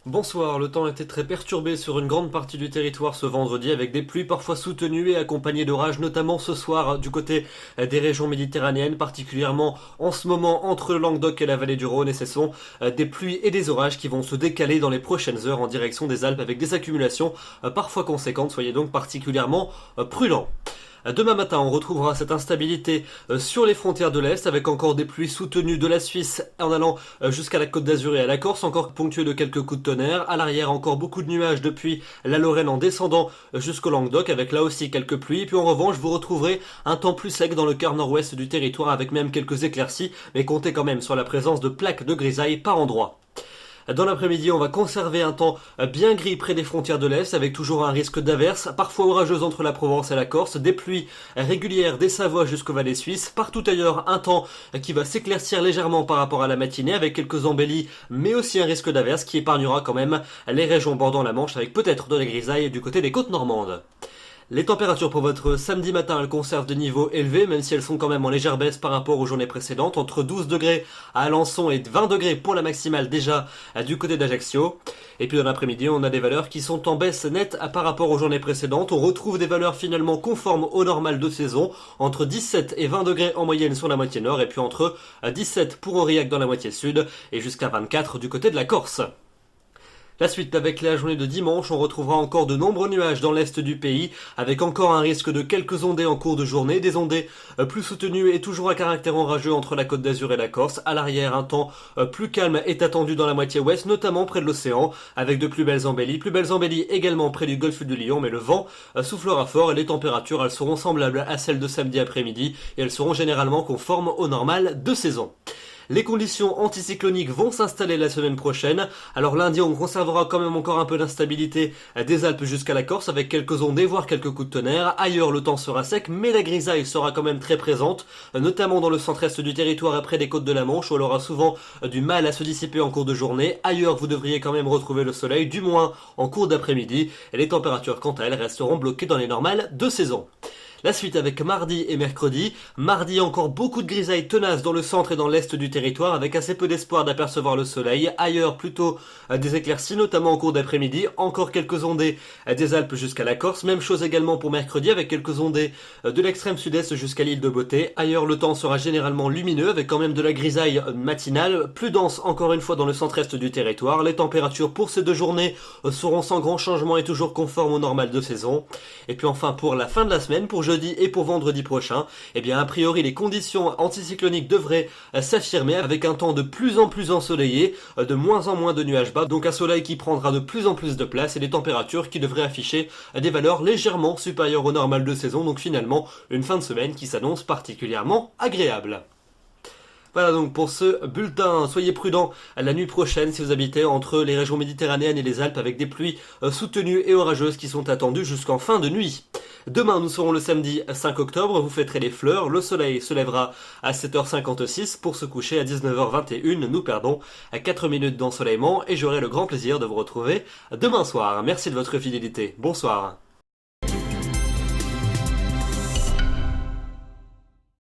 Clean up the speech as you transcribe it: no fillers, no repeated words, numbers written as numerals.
Bonsoir, le temps était très perturbé sur une grande partie du territoire ce vendredi avec des pluies parfois soutenues et accompagnées d'orages, notamment ce soir du côté des régions méditerranéennes, particulièrement en ce moment entre le Languedoc et la vallée du Rhône, et ce sont des pluies et des orages qui vont se décaler dans les prochaines heures en direction des Alpes avec des accumulations parfois conséquentes, soyez donc particulièrement prudents. Demain matin, on retrouvera cette instabilité sur les frontières de l'Est avec encore des pluies soutenues de la Suisse en allant jusqu'à la Côte d'Azur et à la Corse, encore ponctuées de quelques coups de tonnerre. À l'arrière, encore beaucoup de nuages depuis la Lorraine en descendant jusqu'au Languedoc avec là aussi quelques pluies. Puis en revanche, vous retrouverez un temps plus sec dans le quart nord-ouest du territoire avec même quelques éclaircies, mais comptez quand même sur la présence de plaques de grisaille par endroits. Dans l'après-midi, on va conserver un temps bien gris près des frontières de l'Est, avec toujours un risque d'averses, parfois orageuses entre la Provence et la Corse, des pluies régulières des Savoies jusqu'aux vallées suisses. Partout ailleurs, un temps qui va s'éclaircir légèrement par rapport à la matinée, avec quelques embellies, mais aussi un risque d'averses qui épargnera quand même les régions bordant la Manche, avec peut-être de la grisaille du côté des côtes normandes. Les températures pour votre samedi matin, elles conservent des niveaux élevés, même si elles sont quand même en légère baisse par rapport aux journées précédentes, entre 12 degrés à Alençon et 20 degrés pour la maximale déjà du côté d'Ajaccio. Et puis dans l'après-midi, on a des valeurs qui sont en baisse nette par rapport aux journées précédentes. On retrouve des valeurs finalement conformes au normal de saison, entre 17 et 20 degrés en moyenne sur la moitié nord, et puis entre 17 pour Aurillac dans la moitié sud, et jusqu'à 24 du côté de la Corse. La suite, avec la journée de dimanche, on retrouvera encore de nombreux nuages dans l'est du pays, avec encore un risque de quelques ondées en cours de journée, des ondées plus soutenues et toujours à caractère orageux entre la Côte d'Azur et la Corse. À l'arrière, un temps plus calme est attendu dans la moitié ouest, notamment près de l'océan, avec de plus belles embellies également près du golfe du Lion, mais le vent soufflera fort et les températures, elles seront semblables à celles de samedi après-midi, et elles seront généralement conformes au normal de saison. Les conditions anticycloniques vont s'installer la semaine prochaine. Alors lundi, on conservera quand même encore un peu d'instabilité des Alpes jusqu'à la Corse avec quelques ondées, voire quelques coups de tonnerre. Ailleurs, le temps sera sec, mais la grisaille sera quand même très présente, notamment dans le centre-est du territoire et près des côtes de la Manche, où elle aura souvent du mal à se dissiper en cours de journée. Ailleurs, vous devriez quand même retrouver le soleil, du moins en cours d'après-midi. Et les températures, quant à elles, resteront bloquées dans les normales de saison. La suite avec mardi et mercredi. Mardi, encore beaucoup de grisailles tenaces dans le centre et dans l'est du territoire avec assez peu d'espoir d'apercevoir le soleil. Ailleurs, plutôt des éclaircies, notamment en cours d'après-midi. Encore quelques ondées des Alpes jusqu'à la Corse. Même chose également pour mercredi avec quelques ondées de l'extrême sud-est jusqu'à l'île de Beauté. Ailleurs, le temps sera généralement lumineux avec quand même de la grisaille matinale. Plus dense encore une fois dans le centre-est du territoire. Les températures pour ces deux journées seront sans grand changement et toujours conformes au normal de saison. Et puis enfin, pour la fin de la semaine, pour jeudi et pour vendredi prochain, eh bien a priori les conditions anticycloniques devraient s'affirmer avec un temps de plus en plus ensoleillé, de moins en moins de nuages bas, donc un soleil qui prendra de plus en plus de place et des températures qui devraient afficher des valeurs légèrement supérieures au normal de saison, donc finalement une fin de semaine qui s'annonce particulièrement agréable. Voilà donc pour ce bulletin, soyez prudents la nuit prochaine si vous habitez entre les régions méditerranéennes et les Alpes avec des pluies soutenues et orageuses qui sont attendues jusqu'en fin de nuit. Demain nous serons le samedi 5 octobre, vous fêterez les fleurs, le soleil se lèvera à 7h56 pour se coucher à 19h21, nous perdons à 4 minutes d'ensoleillement et j'aurai le grand plaisir de vous retrouver demain soir. Merci de votre fidélité, bonsoir.